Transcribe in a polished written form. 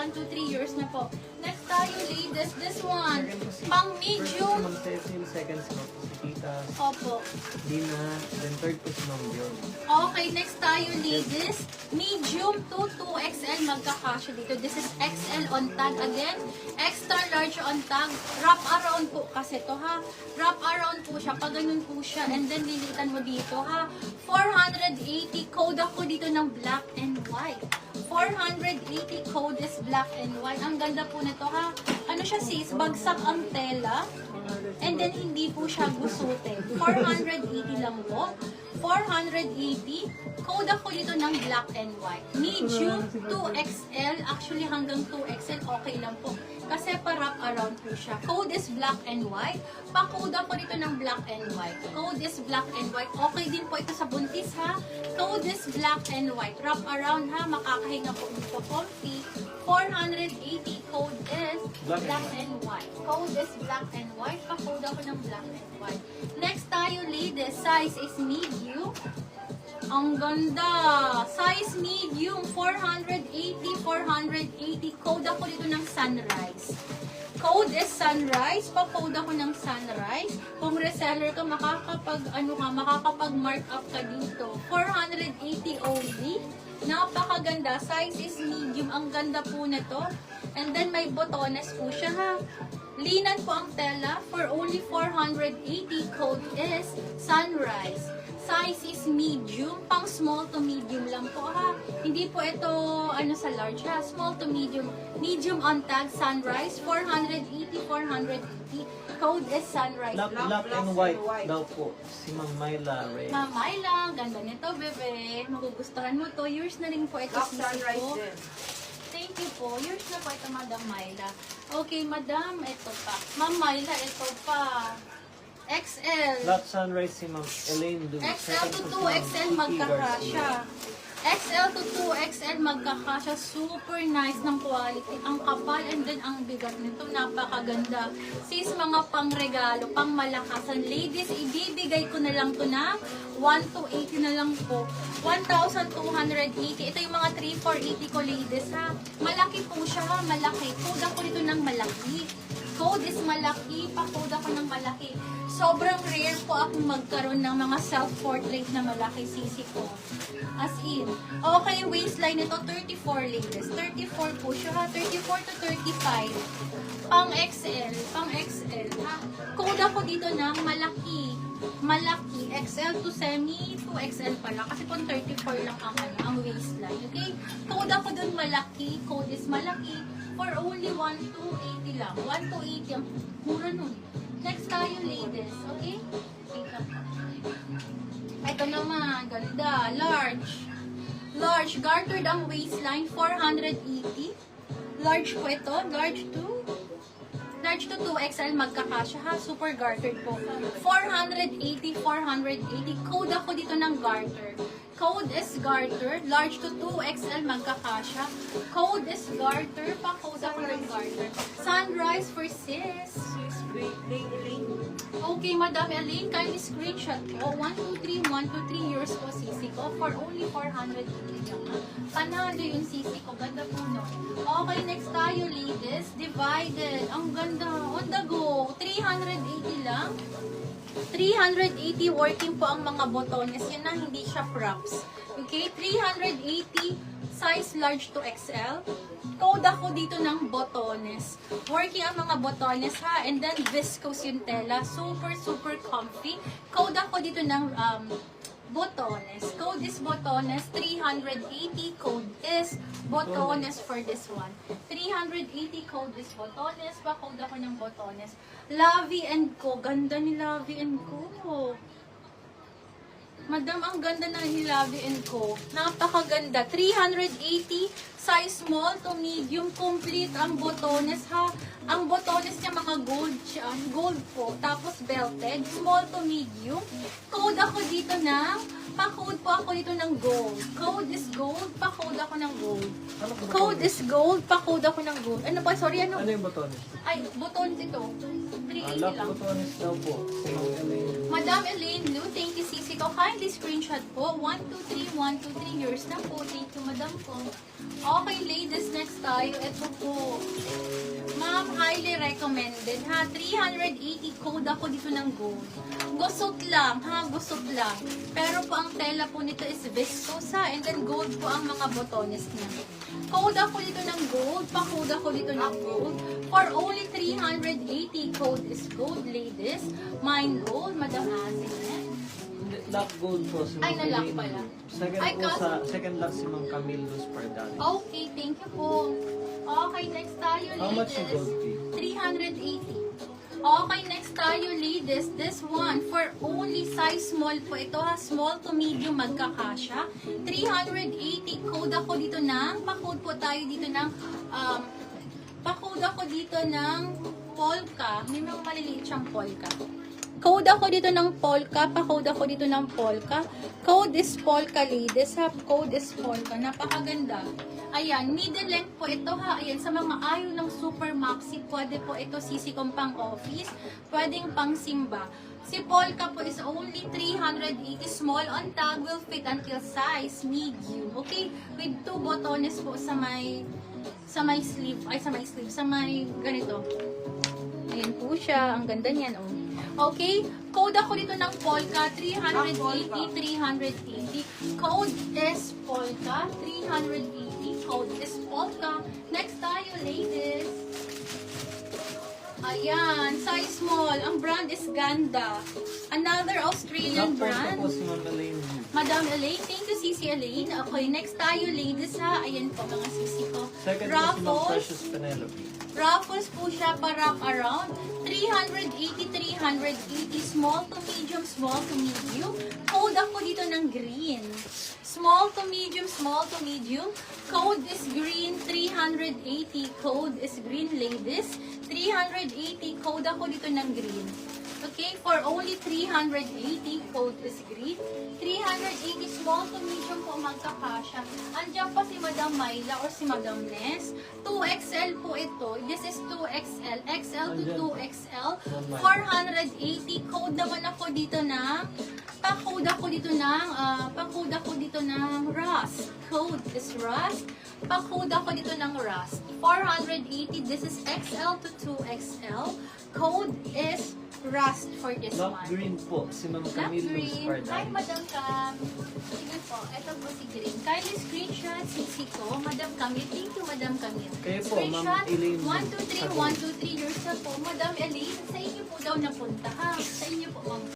1, 2, 3 years na po. Next tayo, ladies. This one. Pang medium. Seconds ko. Si Tita, Opo. Dina, then third ko si Ma'am Dion. Okay, next tayo, ladies. Medium to 2XL magkakasya dito. This is XL on tag again. Extra large on tag. Wrap around po kasi to ha. Wrap around po siya. Pag ganun po siya. And then lilitan mo dito ha. 480. Code ako dito ng black and white. 480 code is black and white. Ang ganda po nito ha. Ano siya sis? Bagsak ang tela. And then hindi po siya gusutin. 480 lang po. 480. Code ako dito ng black and white. Medium 2XL. Actually hanggang 2XL okay lang po. Kasi pa-wrap around po siya. Code is black and white. Pa-code ako dito ng black and white. Code is black and white. Okay din po ito sa buntis ha. Code is black and white. Wrap around ha. Makakahinga po dito. Comfy. 480. Code is black and white. Code is black and white. Pa-code ako ng black and white. Next tayo ladies. Size is medium. Ang ganda. Size medium. 480. 480. Code ako dito ng sunrise. Code is sunrise. Pa-code ako ng sunrise. Kung reseller ka, makakapag-mark up ka dito. 480 only. Napakaganda. Size is medium. Ang ganda po nito. And then may botones po siya ha. Linan po ang tela for only 480. Code is sunrise. Size is medium. Pang small to medium lang po ha. Hindi po ito sa large ha. Small to medium. Medium on tag sunrise. 480. 480. Code is sunrise. Black and white daw po. Si Ma'am Myla Ray. Ma'am Myla, ganda nito, bebe. Magugustuhan mo to. Yours na rin po ito. Sunrise ko. din. Thank you po. Yours na po ito, Madam Myla. Okay, Madam, ito pa. Ma'am Myla, ito pa. XL. Black Sunrise si Ma'am Elaine Du. XL to 2XL magkakasya. XL to 2XL magkakasya. Super nice ng quality. Ang kapal and then ang bigat nito. Napakaganda. Sis, mga pangregalo, pang malakasan. Ladies, ibibigay ko na lang to na 1,280 na lang po. 1,280. Ito yung mga 3,480 ko ladies ha. Malaki po siya ha. Malaki. Code ako dito ng malaki. Code is malaki. Pa-code ako ng malaki. Sobrang rare po akong magkaroon ng mga self-portrait na malaki sisi ko. As in. Okay, waistline nito 34 ladies. 34 po siya ha. 34 to 35. Pang XL. Pang XL ha. Code ako dito ng malaki. Malaki. XL to semi to XL pala. Kasi kung 34 lang ang waistline. Okay? Code ako dun malaki. Code is malaki. For only 1,280 lang. 1,280 ang mura nun. Next tayo, ladies. Okay? Ito naman. Ganda. Large. Large. Gartered ang waistline. 480. Large po ito. Large to 2XL magkakasya ha. Super gartered po. 480. 480. Code ako dito ng garter. Code is garter. Large to 2XL magkakasya. Code is garter. Pa-code ako ng garter. Sunrise for sis. Okay, Madam Elaine, kindly screenshot ko. 123, 123 years po sisi ko for only 480 lang. Panalo yung sisi ko. Ganda po no. Okay, next tayo ladies. Divided. Ang ganda. On the go. 380 lang. 380 working po ang mga botones. Yun na, hindi siya props. Okay, 380 size large to XL. Code ako dito ng botones. Working ang mga botones ha. And then viscose yung tela. Super, super comfy. Code ako dito ng botones. Code is botones. 380. Code is botones for this one. 380 code is botones. Pa-code ako ng botones. Lovey and Co. Ganda ni Lovey and Co. Madam, ang ganda na ni Lovey and Co. Napakaganda. 380, size small to medium, complete ang botones ha. Ang botones niya mga gold siya. Gold po. Tapos belted. Small to medium. Code ako dito ng, pa-code po ako dito ng gold. Code is gold, pa-code ako ng gold. Code is gold, pa-code ako ng gold. Ano pa? Sorry, ano? Ano yung botones? Ay, botones ito. 380 Lock lang. botones daw po. Si Ma'am Elaine. Madam Elaine Lu, thank you, Sisi ko. Kindly screenshot po. 123, yours na po. Thank you, Madam ko. Okay, ladies, next tayo. Ito po. Ma'am, highly recommended, ha? 380 code ako dito ng gold. Gusot lang, ha? Gusot lang. Pero po ang tela po nito is viscose, ha? And then gold po ang mga botones niya. Code ako dito ng gold. Pa-code ako dito ng gold. For only 380 code is gold, ladies. Mine gold, Madam Asin. Lock gold po si Ma'am Ay, nalock Elaine. pala. Second Ay, po second lock si Ma'am Camille Luz Pardal. Okay, thank you po. Okay, next tayo, ladies. How much yung gold fee? 380. Okay, next tayo, ladies. This one, for only size small po. Ito ha, small to medium magkakasya. 380. Code ako dito ng, pa-code po tayo dito ng, pa-code ako dito ng polka. May mga maliliit siyang polka. Code ako dito ng polka. Pa-code ako dito ng polka. Code is polka, ladies. Ha? Code is polka. Napakaganda. Ayan, middle length po ito ha. Ayan, sa mga ayaw ng super maxi, pwede po ito sisikong pang office. Pwedeng pang simba. Si polka po is only 380. Small on tag, will fit until size medium. Okay? With 2 botones po sa may sleeve. Ay, sa may ganito. Ayan po siya. Ang ganda niyan, oh. Okay, code ako dito ng polka, 380, 380. Code is polka, 380. Code is polka. Next tayo, ladies. Ayan, size small. Ang brand is Ganda. Another Australian Lock polka brand. po si Ma'am Elaine. Madam Elaine, thank you, Sisi Elaine. Okay, next tayo, ladies, ha. Ayan po, mga sisi ko. Second po si Ma'am Ruffles. Precious Penelope. Ruffles po siya pa wrap around. 380, 380. Small to medium, small to medium. Code ako dito ng green. Small to medium, small to medium. Code is green, 380. Code is green, ladies. 380. Code ako dito ng green. Okay, for only 380, code is green. 380, small to medium po magkakasya. Andiyan pa si Madam Myla or si Madam Ness. 2XL po ito. This is 2XL. XL to 2XL. 480. Code naman ako dito na pa-code ako dito ng Rust. Code is Rust. Pa-code ako dito ng Rust. 480. This is XL to 2XL. Code is Rust for this Lock one. green po si Ma'am Love Camille Luz green. Hi, Pardal. Madam Cam. Sige po, ito po si Green. Kindly screenshot, sisi ko. Madam Camille, thank you, Madam Camille. Kayo po, Ma'am Elaine. 123, 123, yours na po. Madam Elaine, sa inyo po daw napunta ha. Sa inyo po, Ma'am.